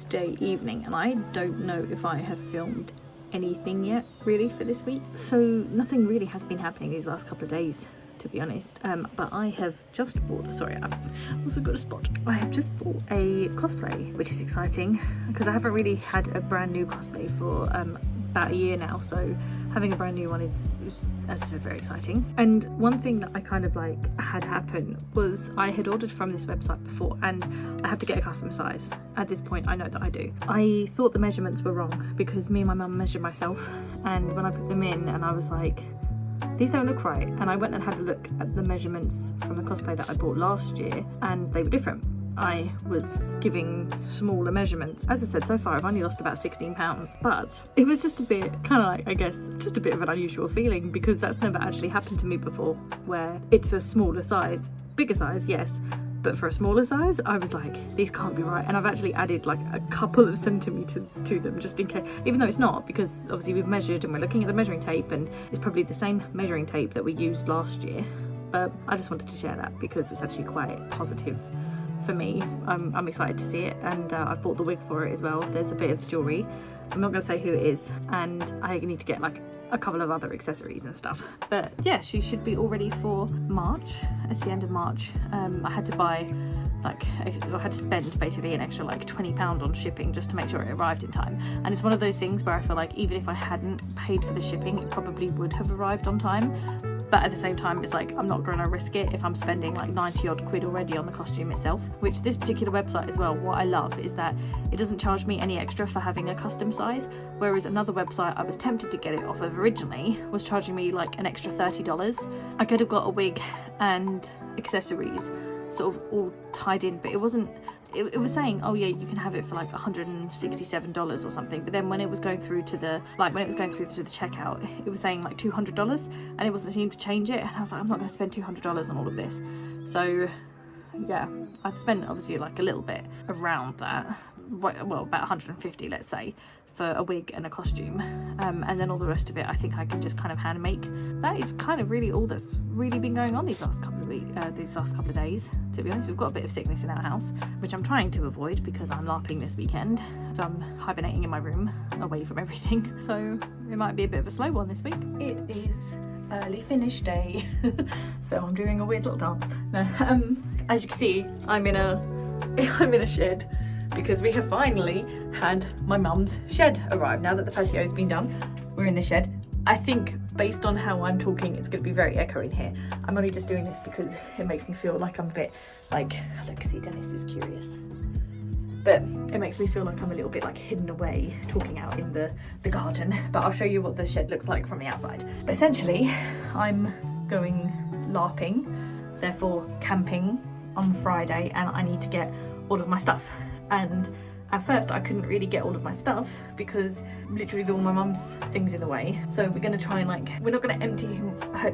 Tuesday evening, and I don't know if I have filmed anything yet really for this week, so nothing really has been happening these last couple of days, to be honest. But I have just bought, sorry, I've also got a spot. I have just bought a cosplay, which is exciting because I haven't really had a brand new cosplay for about a year now, so having a brand new one is, as I said, very exciting. And one thing that I kind of like had happen was I had ordered from this website before, and I have to get a custom size. At this point I know that I do. I thought the measurements were wrong because me and my mum measured myself, and when I put them in and I was like, these don't look right, and I went and had a look at the measurements from the cosplay that I bought last year, and they were different. I was giving smaller measurements. As I said, so far I've only lost about 16 pounds, but it was just a bit kind of like, I guess, just a bit of an unusual feeling because that's never actually happened to me before, where it's a smaller size. Bigger size, yes, but for a smaller size, I was like, these can't be right. And I've actually added like a couple of centimeters to them just in case, even though it's not, because obviously we've measured and we're looking at the measuring tape and it's probably the same measuring tape that we used last year. But I just wanted to share that because it's actually quite positive for me. I'm excited to see it, and I've bought the wig for it as well. There's a bit of jewellery, I'm not going to say who it is, and I need to get like a couple of other accessories and stuff. But yeah, she should be all ready for March. It's the end of March. I had to buy like, I had to spend basically an extra like £20 on shipping just to make sure it arrived in time. And it's one of those things where I feel like even if I hadn't paid for the shipping, it probably would have arrived on time. But at the same time, it's like, I'm not going to risk it if I'm spending like 90 odd quid already on the costume itself. Which this particular website as well, what I love is that it doesn't charge me any extra for having a custom size. Whereas another website I was tempted to get it off of originally was charging me like an extra $30. I could have got a wig and accessories sort of all tied in, but it wasn't. It was saying, oh yeah, you can have it for like $167 or something, but then when it was going through to the checkout, it was saying like $200, and it wasn't seeming to change it, and I was like, I'm not going to spend $200 on all of this. So yeah, I've spent obviously like a little bit around that, well about 150 let's say, for a wig and a costume, and then all the rest of it I think I can just kind of hand make. That is kind of really all that's really been going on these last couple of days, to be honest. We've got a bit of sickness in our house, which I'm trying to avoid because I'm LARPing this weekend, so I'm hibernating in my room away from everything, so it might be a bit of a slow one this week. It is early finish day so I'm doing a weird little dance. No, as you can see, I'm in a shed because we have finally had my mum's shed arrive. Now that the patio has been done, we're in the shed. I think based on how I'm talking, it's going to be very echoey in here. I'm only just doing this because it makes me feel like I'm a bit like, look, see, Dennis is curious. But it makes me feel like I'm a little bit like hidden away talking out in the garden. But I'll show you what the shed looks like from the outside. But essentially, I'm going LARPing, therefore camping on Friday, and I need to get all of my stuff. And at first I couldn't really get all of my stuff because literally all my mum's things in the way. So we're going to try and like, we're not going to empty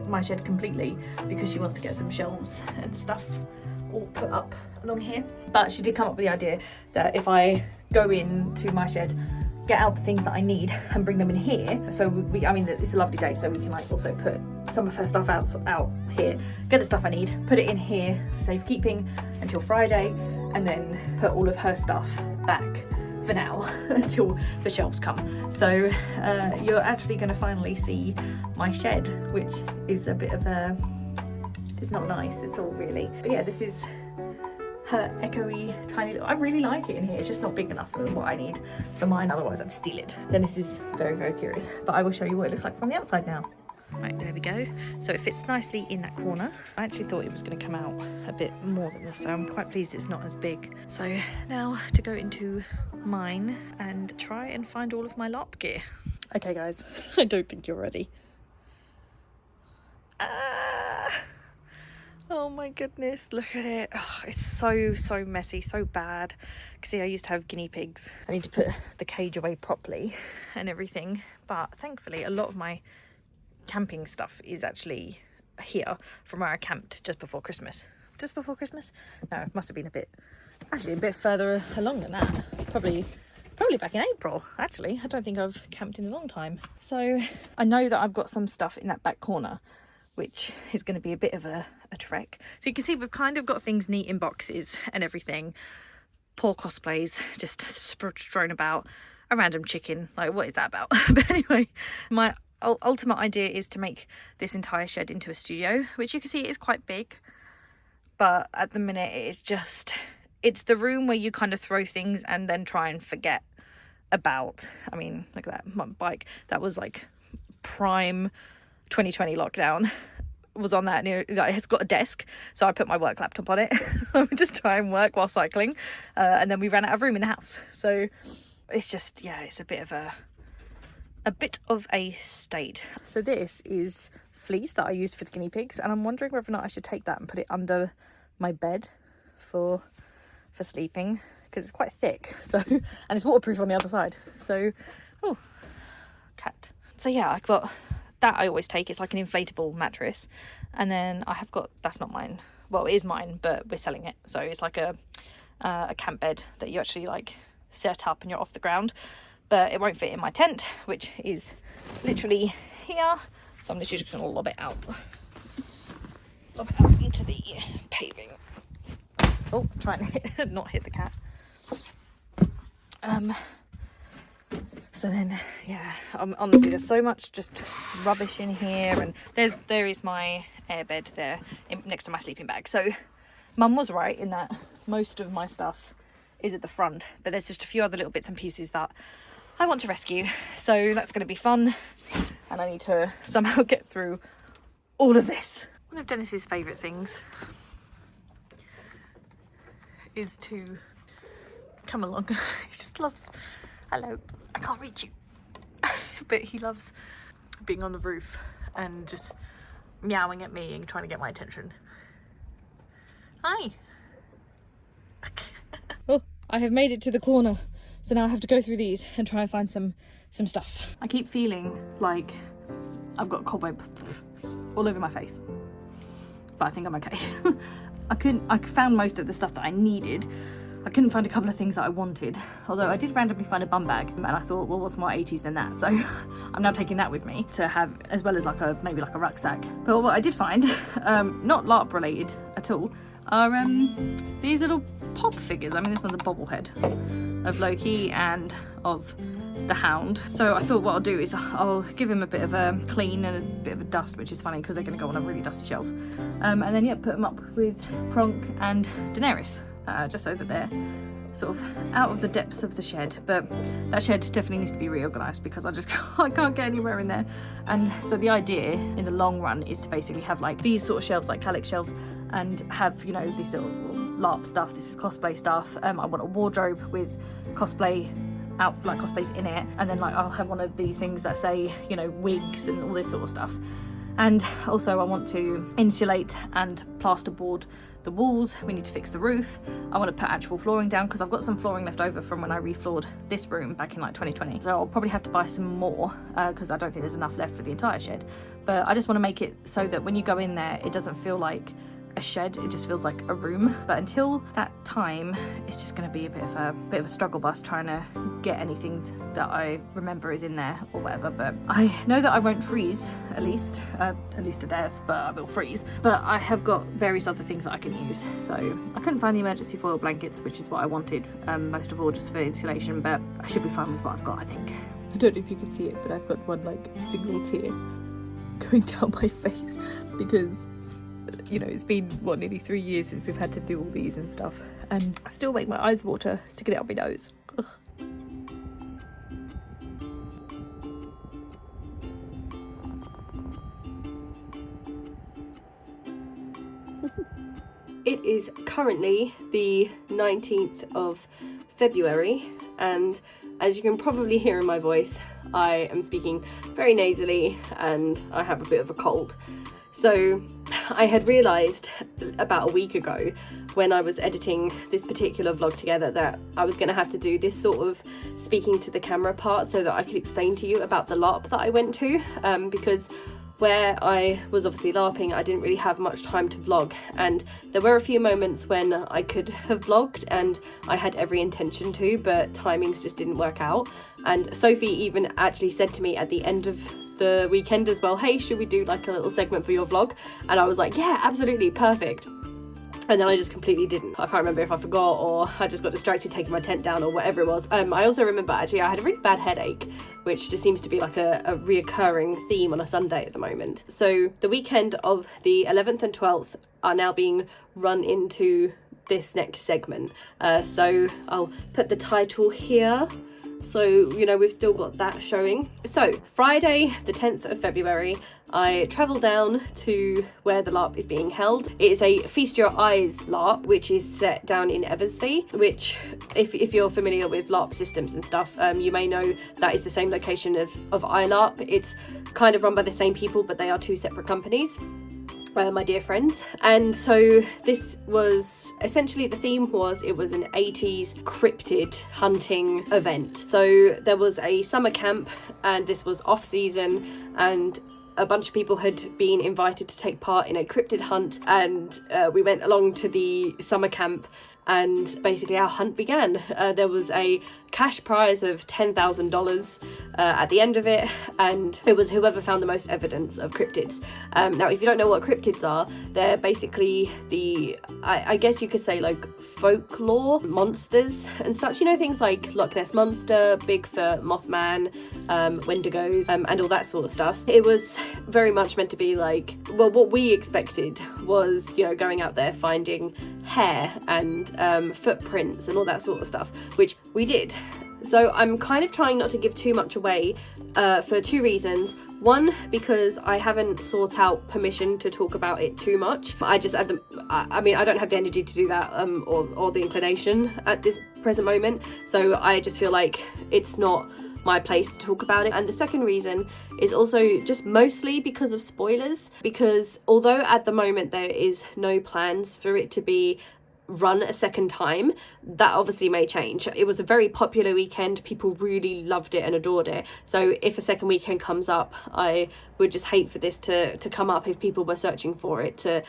my shed completely because she wants to get some shelves and stuff all put up along here. But she did come up with the idea that if I go into my shed, get out the things that I need and bring them in here. So I mean, it's a lovely day, so we can like also put some of her stuff out here, get the stuff I need, put it in here for safekeeping until Friday, and then put all of her stuff back for now until the shelves come. So you're actually going to finally see my shed, which is a bit of a, it's not nice at all really. But yeah, this is her echoey tiny little, I really like it in here. It's just not big enough for what I need for mine, otherwise I'd steal it. Dennis is very, very curious, but I will show you what it looks like from the outside now. Right, there we go. So it fits nicely in that corner. I actually thought it was going to come out a bit more than this, so I'm quite pleased it's not as big. So now to go into mine and try and find all of my LARP gear. Okay guys, I don't think you're ready. Oh my goodness, look at it. Oh, it's so messy, so bad. See, I used to have guinea pigs. I need to put the cage away properly and everything, but thankfully a lot of my camping stuff is actually here from where I camped just before Christmas. Just before Christmas? No, it must have been a bit further along than that. Probably back in April, actually. I don't think I've camped in a long time. So I know that I've got some stuff in that back corner, which is going to be a bit of a trek. So you can see we've kind of got things neat in boxes and everything. poor cosplays just strewn about, a random chicken, like what is that about? But anyway, my ultimate idea is to make this entire shed into a studio, which you can see is quite big, but at the minute it's the room where you kind of throw things and then try and forget about. I mean, like that, my bike, that was like prime 2020 lockdown, was on that near, like, it's got a desk, so I put my work laptop on it. I would just try and work while cycling, and then we ran out of room in the house, so it's just, yeah, it's a bit of a state. So this is fleece that I used for the guinea pigs, and I'm wondering whether or not I should take that and put it under my bed for sleeping, because it's quite thick, so, and it's waterproof on the other side, so, oh, cat. So yeah, I've got that. I always take, it's like an inflatable mattress, and then I have got, that's not mine, well, it is mine, but we're selling it, so it's like a camp bed that you actually like set up and you're off the ground, but it won't fit in my tent, which is literally here, so I'm literally just gonna lob it out into the paving. Oh, trying to not hit the cat. So then, yeah, honestly, there's so much just rubbish in here, and there is my airbed there next to my sleeping bag. So Mum was right in that most of my stuff is at the front, but there's just a few other little bits and pieces that I want to rescue. So that's going to be fun, and I need to somehow get through all of this. One of Dennis's favourite things is to come along. He just loves, hello, I can't reach you. But he loves being on the roof and just meowing at me and trying to get my attention. Hi. Oh, I have made it to the corner, so now I have to go through these and try and find some stuff. I keep feeling like I've got a cobweb all over my face, but I think I'm okay. I found most of the stuff that I needed. I couldn't find a couple of things that I wanted, although I did randomly find a bum bag, and I thought, well, what's more 80s than that? So I'm now taking that with me to have, as well as like maybe a rucksack. But what I did find, not LARP related at all, are these little pop figures. I mean, this one's a bobblehead of Loki and of the Hound. So I thought what I'll do is I'll give him a bit of a clean and a bit of a dust, which is funny because they're going to go on a really dusty shelf. And then, yeah, put them up with Kronk and Daenerys, just so that they're sort of out of the depths of the shed. But that shed definitely needs to be reorganised because I can't get anywhere in there. And so the idea in the long run is to basically have like these sort of shelves, like Calyx shelves, and have, you know, these little LARP stuff. This is cosplay stuff. I want a wardrobe with cosplay cosplays in it, and then like I'll have one of these things that say, you know, wigs and all this sort of stuff. And also I want to insulate and plasterboard the walls. We need to fix the roof. I want to put actual flooring down because I've got some flooring left over from when I refloored this room back in like 2020, so I'll probably have to buy some more because I don't think there's enough left for the entire shed. But I just want to make it so that when you go in there it doesn't feel like a shed, it just feels like a room. But until that time, it's just going to be a bit of a struggle bus trying to get anything that I remember is in there or whatever. But I know that I won't freeze, at least to death, but I will freeze. But I have got various other things that I can use. So I couldn't find the emergency foil blankets, which is what I wanted, most of all just for insulation, but I should be fine with what I've got, I think. I don't know if you can see it, but I've got one like single tear going down my face because, you know, it's been nearly 3 years since we've had to do all these and stuff, and I still make my eyes water sticking it up my nose. Ugh. It is currently the 19th of February, and as you can probably hear in my voice, I am speaking very nasally and I have a bit of a cold. So I had realised about a week ago when I was editing this particular vlog together that I was going to have to do this sort of speaking to the camera part so that I could explain to you about the LARP that I went to, because where I was obviously LARPing, I didn't really have much time to vlog, and there were a few moments when I could have vlogged and I had every intention to, but timings just didn't work out. And Sophie even actually said to me at the end of the weekend as well, hey, should we do like a little segment for your vlog? And I was like, yeah, absolutely, perfect. and then I just completely didn't. I can't remember if I forgot or I just got distracted taking my tent down or whatever it was. I also remember actually I had a really bad headache, which just seems to be like a reoccurring theme on a Sunday at the moment. So the weekend of the 11th and 12th are now being run into this next segment. So I'll put the title here. So, you know, we've still got that showing. So Friday, the 10th of February, I travel down to where the LARP is being held. It is a Feast Your Eyes LARP, which is set down in Eversley, which if you're familiar with LARP systems and stuff, you may know that is the same location of iLARP. It's kind of run by the same people, but they are two separate companies. My dear friends. And so this was essentially, the theme was, it was an 80s cryptid hunting event. So there was a summer camp, and this was off season, and a bunch of people had been invited to take part in a cryptid hunt, and we went along to the summer camp, and basically our hunt began. There was a cash prize of $10,000 at the end of it, and it was whoever found the most evidence of cryptids. Now, if you don't know what cryptids are, they're basically the, I guess you could say, like folklore monsters and such, you know, things like Loch Ness Monster, Bigfoot, Mothman, Wendigos, and all that sort of stuff. It was very much meant to be like, well, what we expected was, you know, going out there finding hair and footprints and all that sort of stuff, which we did. So I'm kind of trying not to give too much away for two reasons. One, because I haven't sought out permission to talk about it too much. I just I mean, I don't have the energy to do that, or the inclination at this present moment. So I just feel like it's not my place to talk about it. And the second reason is also just mostly because of spoilers, because although at the moment there is no plans for it to be run a second time, that obviously may change. It was a very popular weekend, people really loved it and adored it, so if a second weekend comes up, I would just hate for this to come up if people were searching for it to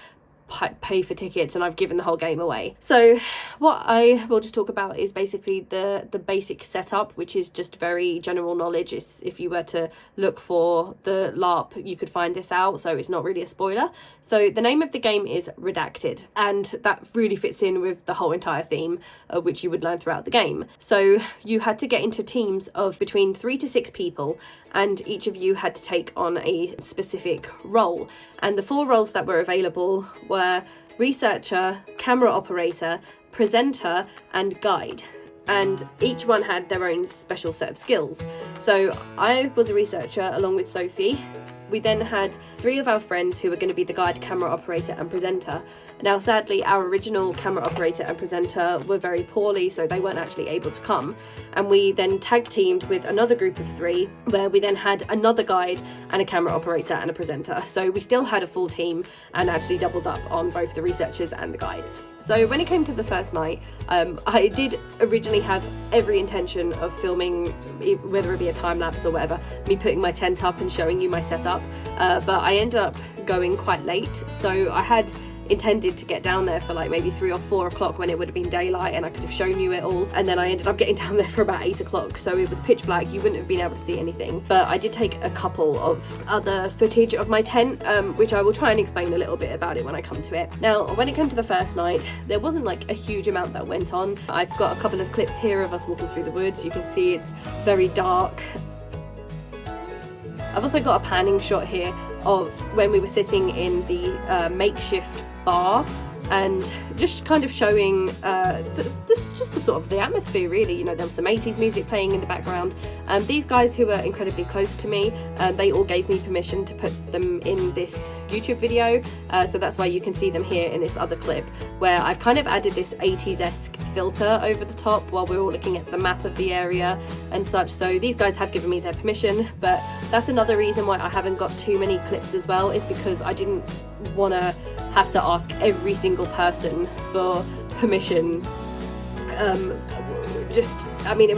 pay for tickets, and I've given the whole game away. So what I will just talk about is basically the basic setup, which is just very general knowledge. If you were to look for the LARP, you could find this out, so it's not really a spoiler. So the name of the game is Redacted, and that really fits in with the whole entire theme, which you would learn throughout the game. So you had to get into teams of between 3 to 6 people, and each of you had to take on a specific role. And the 4 roles that were available were researcher, camera operator, presenter, and guide. And each one had their own special set of skills. So I was a researcher along with Sophie. We then had 3 of our friends who were going to be the guide, camera operator, and presenter. Now, sadly, our original camera operator and presenter were very poorly, so they weren't actually able to come. And we then tag teamed with another group of 3, where we then had another guide and a camera operator and a presenter. So we still had a full team and actually doubled up on both the researchers and the guides. So when it came to the first night, I did originally have every intention of filming, whether it be a time lapse or whatever, me putting my tent up and showing you my setup, but I ended up going quite late. So I had intended to get down there for like maybe 3 or 4 o'clock when it would have been daylight and I could have shown you it all, and then I ended up getting down there for about 8 o'clock, so it was pitch black, you wouldn't have been able to see anything. But I did take a couple of other footage of my tent, which I will try and explain a little bit about it when I come to it. Now, when it came to the first night, there wasn't like a huge amount that went on. I've got a couple of clips here of us walking through the woods. You can see it's very dark. I've also got a panning shot here of when we were sitting in the makeshift bar, and just kind of showing just the sort of the atmosphere, really. You know, there was some 80s music playing in the background. These guys who were incredibly close to me, they all gave me permission to put them in this YouTube video, so that's why you can see them here in this other clip, where I've kind of added this 80s-esque filter over the top while we're all looking at the map of the area and such. So these guys have given me their permission, but that's another reason why I haven't got too many clips as well, is because I didn't want to have to ask every single person for permission. I mean, it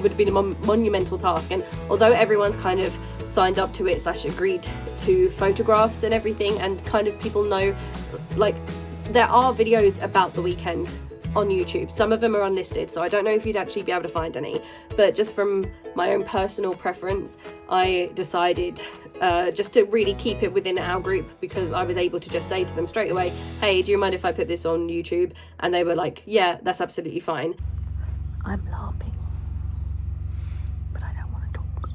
would have been a monumental task, and although everyone's kind of signed up to it / agreed to photographs and everything, and kind of people know, like, there are videos about the weekend on YouTube. Some of them are unlisted, so I don't know if you'd actually be able to find any, but just from my own personal preference, I decided just to really keep it within our group, because I was able to just say to them straight away, hey, do you mind if I put this on YouTube? And they were like, yeah, that's absolutely fine. I'm LARPing, but I don't want to talk.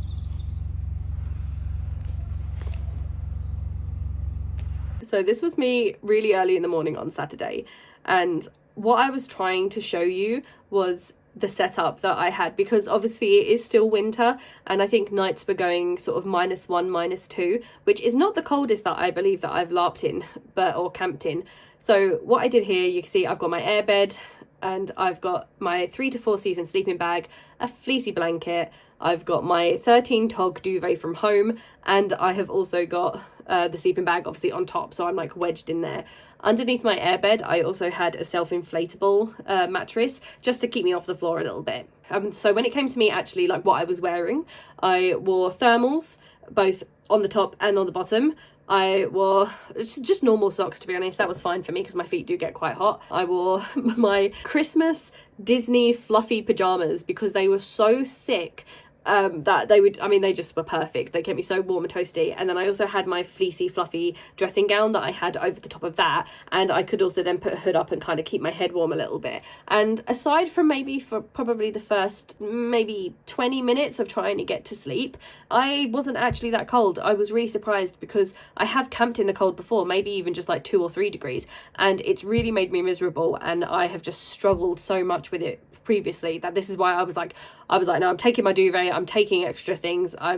So this was me really early in the morning on Saturday, and what I was trying to show you was the setup that I had, because obviously it is still winter, and I think nights were going sort of -1, -2, which is not the coldest that I believe that I've LARPed in, or camped in. So what I did here, you can see I've got my airbed, and I've got my 3 to 4 season sleeping bag, a fleecy blanket, I've got my 13 tog duvet from home, and I have also got the sleeping bag obviously on top, so I'm like wedged in there. Underneath my airbed, I also had a self-inflatable mattress, just to keep me off the floor a little bit. So when it came to me actually like what I was wearing, I wore thermals, both on the top and on the bottom. I wore just normal socks, to be honest. That was fine for me because my feet do get quite hot. I wore my Christmas Disney fluffy pajamas because they were so thick that they just were perfect. They kept me so warm and toasty. And then I also had my fleecy fluffy dressing gown that I had over the top of that, and I could also then put a hood up and kind of keep my head warm a little bit. And aside from maybe for probably the first maybe 20 minutes of trying to get to sleep, I wasn't actually that cold. I was really surprised because I have camped in the cold before, maybe even just like 2 or 3 degrees, and it's really made me miserable, and I have just struggled so much with it previously that this is why I was like no, I'm taking my duvet, I'm taking extra things, I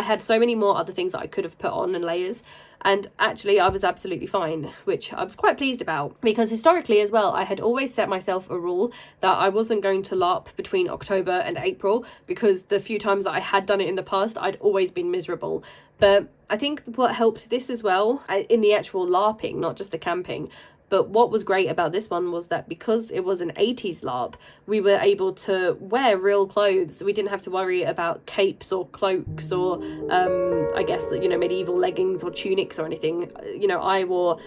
had so many more other things that I could have put on and layers, and actually I was absolutely fine, which I was quite pleased about, because historically as well I had always set myself a rule that I wasn't going to LARP between October and April, because the few times that I had done it in the past I'd always been miserable. But I think what helped this as well in the actual LARPing, not just the camping, but what was great about this one was that because it was an 80s LARP, we were able to wear real clothes. We didn't have to worry about capes or cloaks or, I guess, medieval leggings or tunics or anything. I wore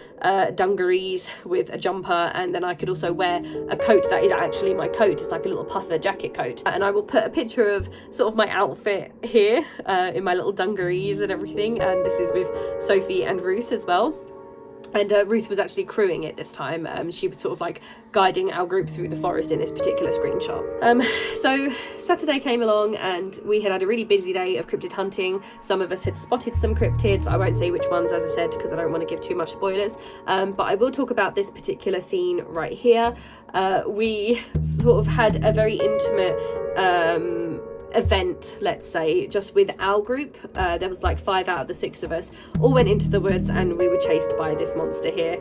dungarees with a jumper, and then I could also wear a coat that is actually my coat. It's like a little puffer jacket coat. And I will put a picture of sort of my outfit here in my little dungarees and everything. And this is with Sophie and Ruth as well. And Ruth was actually crewing it this time. She was sort of like guiding our group through the forest in this particular screenshot. So Saturday came along and we had a really busy day of cryptid hunting. Some of us had spotted some cryptids. I won't say which ones, as I said, because I don't want to give too much spoilers. But I will talk about this particular scene right here. We sort of had a very intimate event, let's say, just with our group. There was like 5 out of the 6 of us all went into the woods, and we were chased by this monster here.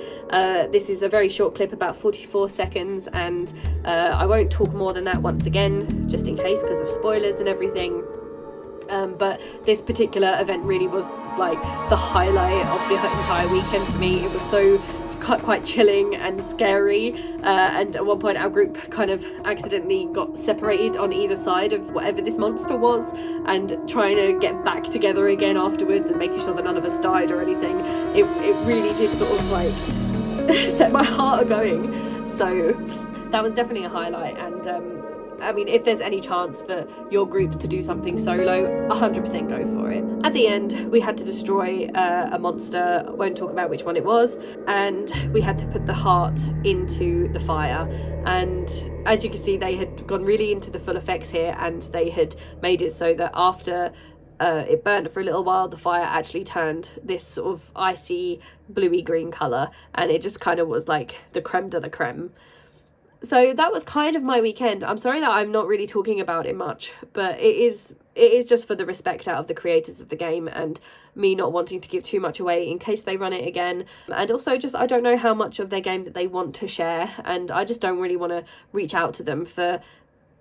This is a very short clip, about 44 seconds, and I won't talk more than that once again, just in case, because of spoilers and everything. But this particular event really was like the highlight of the entire weekend for me. It was so quite chilling and scary, and at one point our group kind of accidentally got separated on either side of whatever this monster was, and trying to get back together again afterwards and making sure that none of us died or anything, it really did sort of like set my heart a-going. So that was definitely a highlight. And I mean, if there's any chance for your group to do something solo, 100% go for it. At the end, we had to destroy a monster. I won't talk about which one it was. And we had to put the heart into the fire. And as you can see, they had gone really into the full effects here, and they had made it so that after it burned for a little while, the fire actually turned this sort of icy bluey green colour, and it just kind of was like the creme de la creme. So that was kind of my weekend. I'm sorry that I'm not really talking about it much, but it is just for the respect out of the creators of the game, and me not wanting to give too much away in case they run it again. And also just, I don't know how much of their game that they want to share, and I just don't really want to reach out to them for,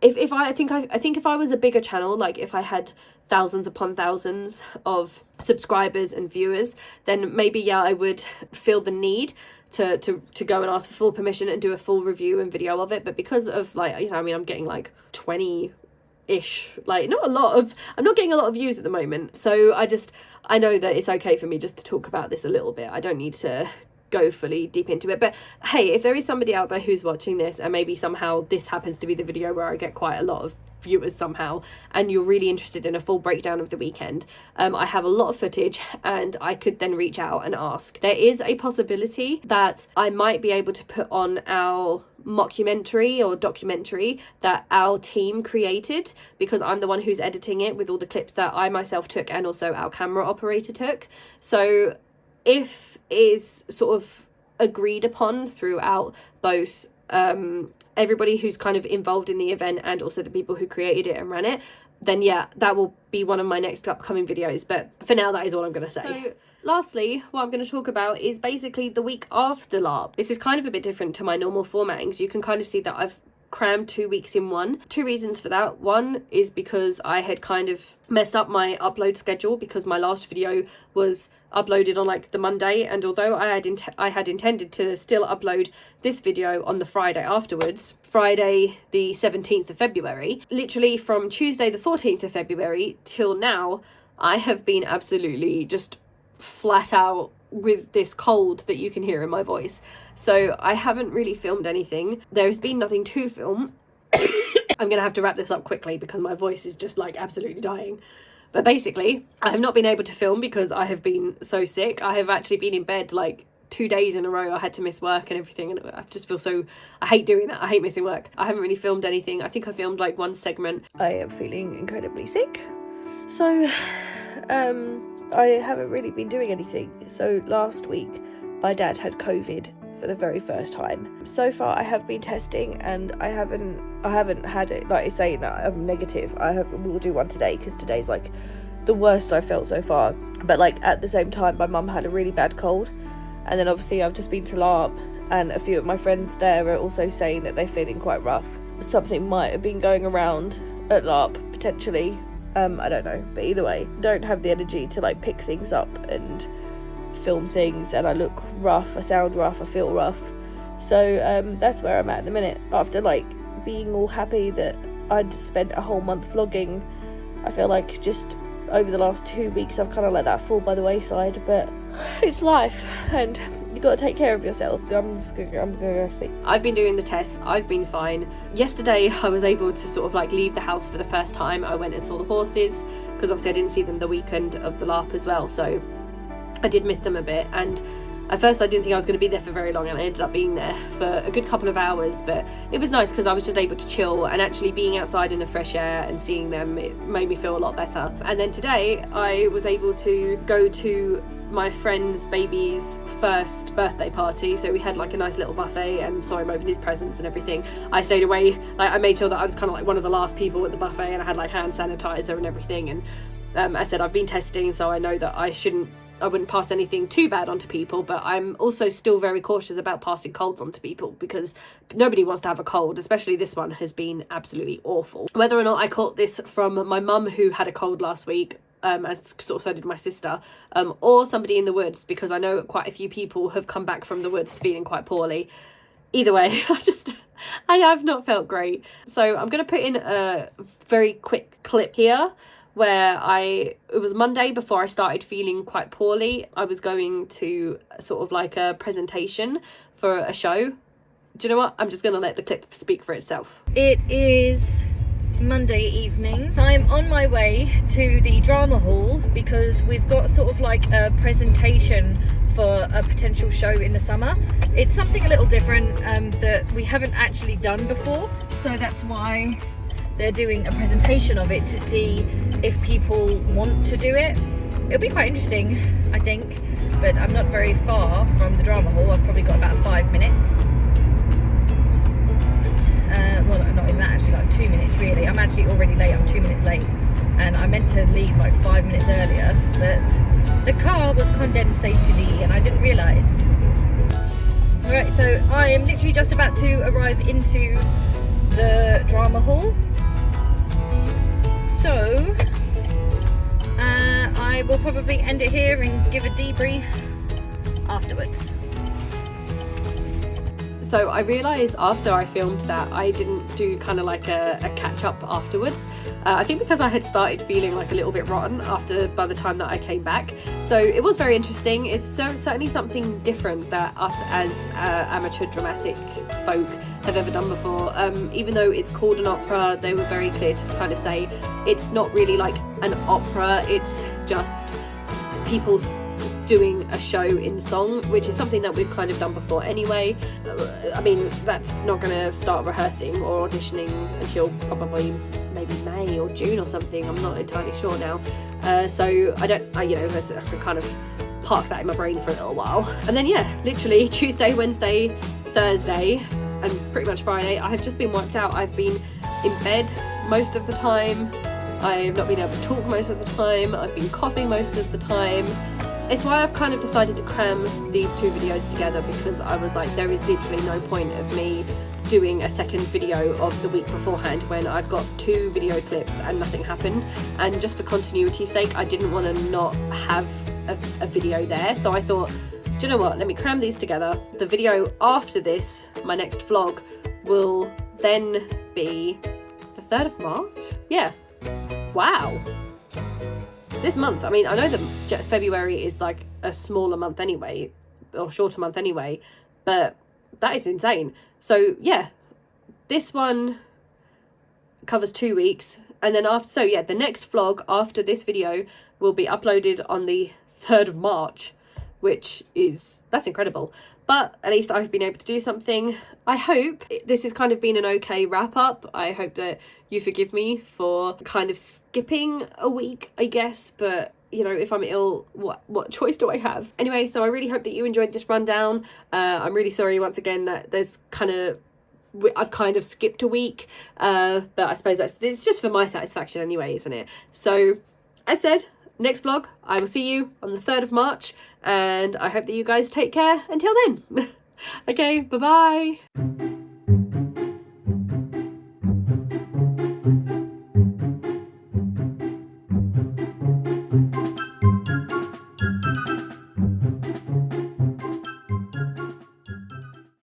I think if I was a bigger channel, like if I had thousands upon thousands of subscribers and viewers, then maybe, yeah, I would feel the need to go and ask for full permission and do a full review and video of it. But because of, like, I mean, I'm getting like 20-ish, like I'm not getting a lot of views at the moment, so I know that it's okay for me just to talk about this a little bit. I don't need to go fully deep into it. But hey, if there is somebody out there who's watching this and maybe somehow this happens to be the video where I get quite a lot of viewers somehow and you're really interested in a full breakdown of the weekend, I have a lot of footage and I could then reach out and ask. There is a possibility that I might be able to put on our mockumentary or documentary that our team created, because I'm the one who's editing it with all the clips that I myself took and also our camera operator took. So if it is sort of agreed upon throughout both everybody who's kind of involved in the event and also the people who created it and ran it, then yeah, that will be one of my next upcoming videos. But for now, that is all I'm going to say. So lastly, what I'm going to talk about is basically the week after LARP. This is kind of a bit different to my normal formatting, so you can kind of see that I've crammed 2 weeks in one. Two reasons for that. One is because I had kind of messed up my upload schedule, because my last video was uploaded on like the Monday, and although I had intended to still upload this video on the Friday afterwards, Friday the 17th of February, literally from Tuesday the 14th of February till now, I have been absolutely just flat out with this cold that you can hear in my voice. So I haven't really filmed anything. There's been nothing to film. I'm gonna have to wrap this up quickly because my voice is just like absolutely dying. But basically, I have not been able to film because I have been so sick. I have actually been in bed like 2 days in a row. I had to miss work and everything, and I just feel so, I hate doing that. I hate missing work. I haven't really filmed anything. I think I filmed like one segment. I am feeling incredibly sick, so I haven't really been doing anything. So last week my dad had COVID for the very first time. So far I have been testing and I haven't had it, like saying that I'm negative. We'll do one today because today's like the worst I've felt so far. But like at the same time, my mum had a really bad cold, and then obviously I've just been to LARP and a few of my friends there are also saying that they're feeling quite rough. Something might have been going around at LARP potentially. I don't know, but either way, don't have the energy to like pick things up and film things, and I look rough, I sound rough, I feel rough. So that's where I'm at the minute. After like being all happy that I'd spent a whole month vlogging, I feel like just over the last 2 weeks I've kind of let that fall by the wayside. But it's life and you got to take care of yourself. I'm gonna go sleep. I've been doing the tests, I've been fine. Yesterday I was able to sort of like leave the house for the first time. I went and saw the horses because obviously I didn't see them the weekend of the LARP as well, so I did miss them a bit. And at first I didn't think I was going to be there for very long, and I ended up being there for a good couple of hours. But it was nice because I was just able to chill, and actually being outside in the fresh air and seeing them, it made me feel a lot better. And then today I was able to go to my friend's baby's first birthday party, so we had like a nice little buffet and saw him open his presents and everything. I stayed away, like I made sure that I was kind of like one of the last people at the buffet, and I had like hand sanitizer and everything. And I said I've been testing, so I know that I wouldn't pass anything too bad onto people, but I'm also still very cautious about passing colds onto people because nobody wants to have a cold, especially this one has been absolutely awful. Whether or not I caught this from my mum who had a cold last week, as sort of so did my sister, or somebody in the woods, because I know quite a few people have come back from the woods feeling quite poorly. Either way, I have not felt great. So I'm going to put in a very quick clip here where it was Monday before I started feeling quite poorly. I was going to sort of like a presentation for a show. Do you know what? I'm just going to let the clip speak for itself. It is Monday evening. I'm on my way to the drama hall because we've got sort of like a presentation for a potential show in the summer. It's something a little different that we haven't actually done before, so that's why they're doing a presentation of it to see if people want to do it. It'll be quite interesting, I think, but I'm not very far from the drama hall. I've probably got about 5 minutes. Well, not even that, actually, like 2 minutes really. I'm actually already late, I'm 2 minutes late, and I meant to leave like 5 minutes earlier, but the car was condensated and I didn't realise. Alright, so I am literally just about to arrive into the drama hall. So I will probably end it here and give a debrief afterwards. So I realised after I filmed that I didn't do kind of like a catch up afterwards. I think because I had started feeling like a little bit rotten by the time that I came back. So it was very interesting. It's certainly something different that us as amateur dramatic folk have ever done before. Even though it's called an opera, they were very clear to kind of say it's not really like an opera, it's just people doing a show in song, which is something that we've kind of done before anyway. I mean, that's not going to start rehearsing or auditioning until probably maybe May or June or something. I'm not entirely sure now. So I could kind of park that in my brain for a little while. And then yeah, literally Tuesday, Wednesday, Thursday, and pretty much Friday, I have just been wiped out. I've been in bed most of the time. I've not been able to talk most of the time. I've been coughing most of the time. It's why I've kind of decided to cram these two videos together, because I was like, there is literally no point of me doing a second video of the week beforehand when I've got 2 video clips and nothing happened. And just for continuity's sake, I didn't want to not have a video there. So I thought, do you know what, let me cram these together. The video after this, my next vlog, will then be the 3rd of March? Yeah. Wow. This month, I mean, I know that February is like a smaller month anyway, or shorter month anyway, but that is insane. So yeah, this one covers 2 weeks, and then after, so yeah, the next vlog after this video will be uploaded on the 3rd of March, which is, that's incredible. But at least I've been able to do something. I hope this has kind of been an okay wrap up. I hope that you forgive me for kind of skipping a week, I guess, but you know, if I'm ill, what choice do I have? Anyway, so I really hope that you enjoyed this rundown. I'm really sorry once again that I've kind of skipped a week, but I suppose it's just for my satisfaction anyway, isn't it? So as said, next vlog, I will see you on the 3rd of March, and I hope that you guys take care until then. Okay, bye-bye.